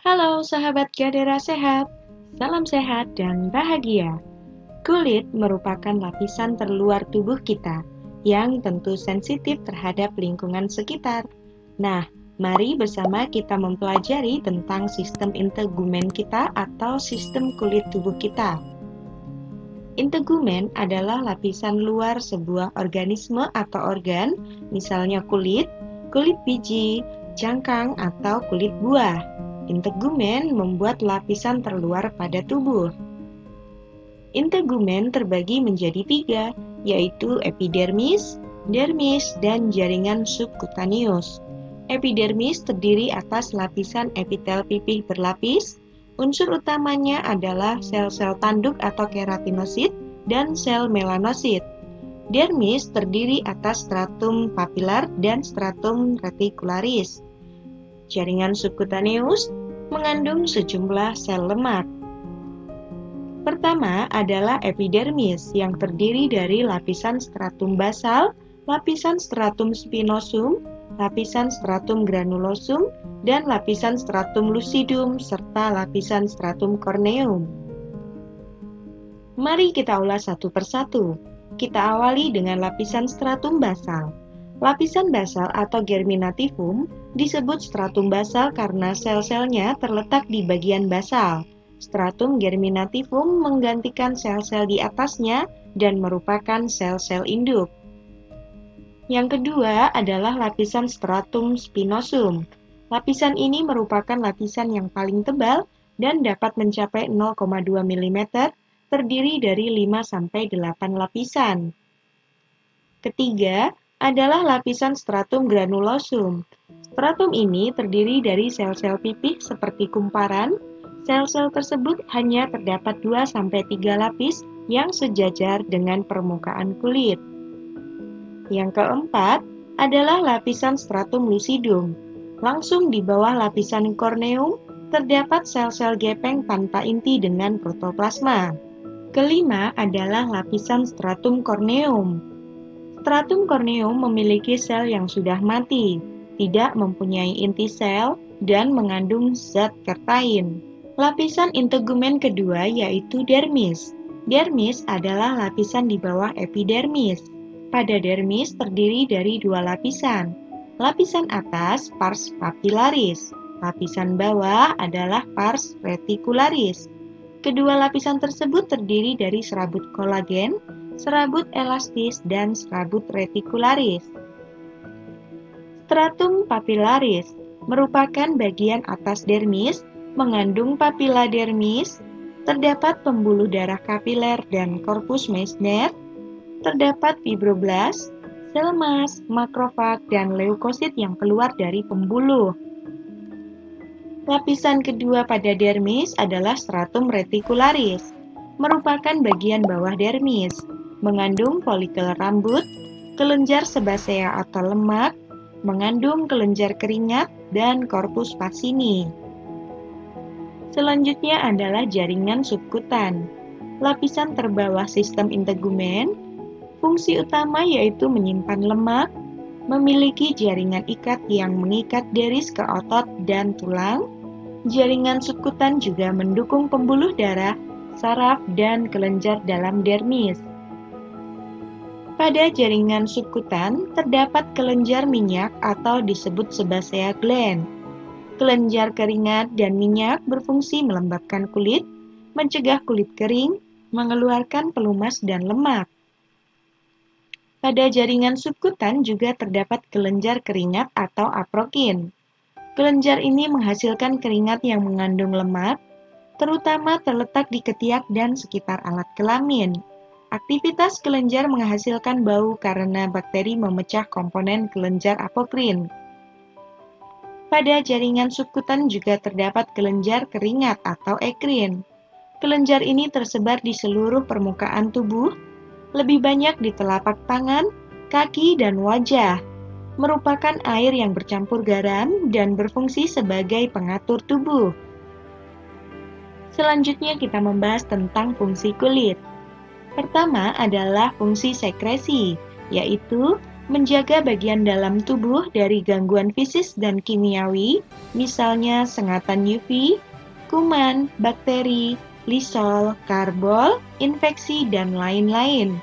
Halo sahabat Gadera Sehat, salam sehat dan bahagia. Kulit merupakan lapisan terluar tubuh kita yang tentu sensitif terhadap lingkungan sekitar. Nah, mari bersama kita mempelajari tentang sistem integumen kita atau sistem kulit tubuh kita. Integumen adalah lapisan luar sebuah organisme atau organ, misalnya kulit biji, cangkang, atau kulit buah. Integumen membuat lapisan terluar pada tubuh. Integumen terbagi menjadi 3, yaitu epidermis, dermis, dan jaringan subkutaneus. Epidermis terdiri atas lapisan epitel pipih berlapis. Unsur utamanya adalah sel-sel tanduk atau keratinosit dan sel melanosit. Dermis terdiri atas stratum papilar dan stratum reticularis. Jaringan subkutaneus mengandung sejumlah sel lemak. Pertama adalah epidermis yang terdiri dari lapisan stratum basal, lapisan stratum spinosum, lapisan stratum granulosum, dan lapisan stratum lucidum, serta lapisan stratum corneum. Mari kita ulas satu persatu. Kita awali dengan lapisan stratum basal. Lapisan basal atau germinativum disebut stratum basal karena sel-selnya terletak di bagian basal. Stratum germinativum menggantikan sel-sel di atasnya dan merupakan sel-sel induk. Yang kedua adalah lapisan stratum spinosum. Lapisan ini merupakan lapisan yang paling tebal dan dapat mencapai 0,2 mm, terdiri dari 5-8 lapisan. Ketiga adalah lapisan stratum granulosum. Stratum ini terdiri dari sel-sel pipih seperti kumparan. Sel-sel tersebut hanya terdapat 2-3 lapis yang sejajar dengan permukaan kulit. Yang keempat adalah lapisan stratum lucidum. Langsung di bawah lapisan corneum terdapat sel-sel gepeng tanpa inti dengan protoplasma. Kelima adalah lapisan stratum corneum. Stratum corneum memiliki sel yang sudah mati, tidak mempunyai inti sel, dan mengandung zat kertain. Lapisan integumen kedua yaitu dermis. Dermis adalah lapisan di bawah epidermis. Pada dermis terdiri dari 2 lapisan. Lapisan atas pars papillaris, lapisan bawah adalah pars reticularis. Kedua lapisan tersebut terdiri dari serabut kolagen, serabut elastis, dan serabut reticularis. Stratum papillaris merupakan bagian atas dermis, mengandung papilla dermis, terdapat pembuluh darah kapiler dan korpus Meissner, terdapat fibroblast, sel emas, makrofag, dan leukosit yang keluar dari pembuluh. Lapisan kedua pada dermis adalah stratum reticularis, merupakan bagian bawah dermis, mengandung folikel rambut, kelenjar sebasea atau lemak, mengandung kelenjar keringat, dan korpus Pacini. Selanjutnya adalah jaringan subkutan, lapisan terbawah sistem integumen. Fungsi utama yaitu menyimpan lemak, memiliki jaringan ikat yang mengikat deris ke otot dan tulang. Jaringan subkutan juga mendukung pembuluh darah, saraf, dan kelenjar dalam dermis. Pada jaringan subkutan terdapat kelenjar minyak atau disebut sebasea gland. Kelenjar keringat dan minyak berfungsi melembabkan kulit, mencegah kulit kering, mengeluarkan pelumas dan lemak. Pada jaringan subkutan juga terdapat kelenjar keringat atau aprokin. Kelenjar ini menghasilkan keringat yang mengandung lemak, terutama terletak di ketiak dan sekitar alat kelamin. Aktivitas kelenjar menghasilkan bau karena bakteri memecah komponen kelenjar apokrin. Pada jaringan subkutan juga terdapat kelenjar keringat atau ekrin. Kelenjar ini tersebar di seluruh permukaan tubuh, lebih banyak di telapak tangan, kaki, dan wajah. Merupakan air yang bercampur garam dan berfungsi sebagai pengatur tubuh. Selanjutnya kita membahas tentang fungsi kulit. Pertama adalah fungsi sekresi, yaitu menjaga bagian dalam tubuh dari gangguan fisik dan kimiawi, misalnya sengatan UV, kuman, bakteri, lisol, karbol, infeksi, dan lain-lain.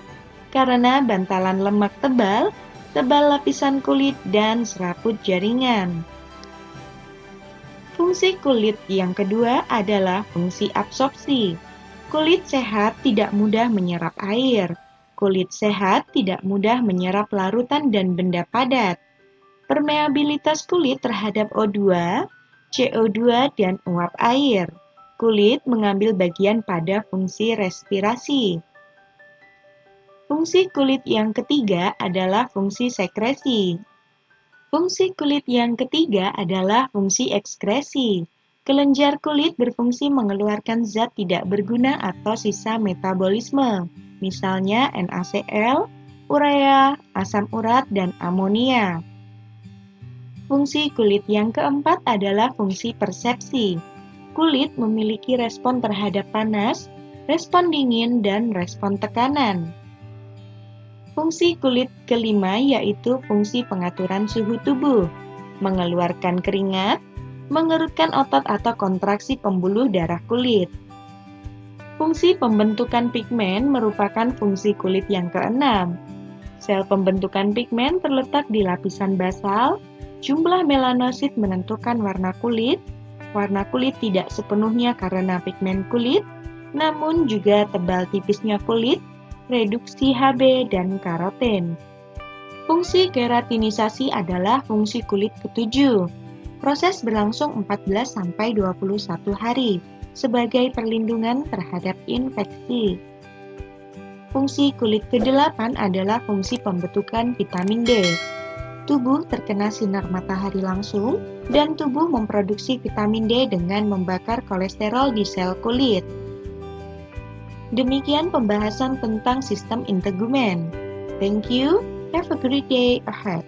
Karena bantalan lemak tebal, tebal lapisan kulit, dan serabut jaringan. Fungsi kulit yang kedua adalah fungsi absorpsi. Kulit sehat tidak mudah menyerap air. Kulit sehat tidak mudah menyerap larutan dan benda padat. Permeabilitas kulit terhadap O2, CO2, dan uap air. Kulit mengambil bagian pada fungsi respirasi. Fungsi kulit yang ketiga adalah fungsi sekresi. Fungsi kulit yang ketiga adalah fungsi ekskresi. Kelenjar kulit berfungsi mengeluarkan zat tidak berguna atau sisa metabolisme, misalnya NaCl, urea, asam urat, dan amonia. Fungsi kulit yang keempat adalah fungsi persepsi. Kulit memiliki respon terhadap panas, respon dingin, dan respon tekanan. Fungsi kulit kelima yaitu fungsi pengaturan suhu tubuh, mengeluarkan keringat, mengerutkan otot atau kontraksi pembuluh darah kulit. Fungsi pembentukan pigmen merupakan fungsi kulit yang keenam. Sel pembentukan pigmen terletak di lapisan basal, jumlah melanosit menentukan warna kulit tidak sepenuhnya karena pigmen kulit, namun juga tebal tipisnya kulit, reduksi Hb, dan karoten. Fungsi keratinisasi adalah fungsi kulit ketujuh. Proses berlangsung 14-21 hari sebagai perlindungan terhadap infeksi. Fungsi kulit ke-8 adalah fungsi pembentukan vitamin D. Tubuh terkena sinar matahari langsung dan tubuh memproduksi vitamin D dengan membakar kolesterol di sel kulit. Demikian pembahasan tentang sistem integumen. Thank you. Have a great day ahead.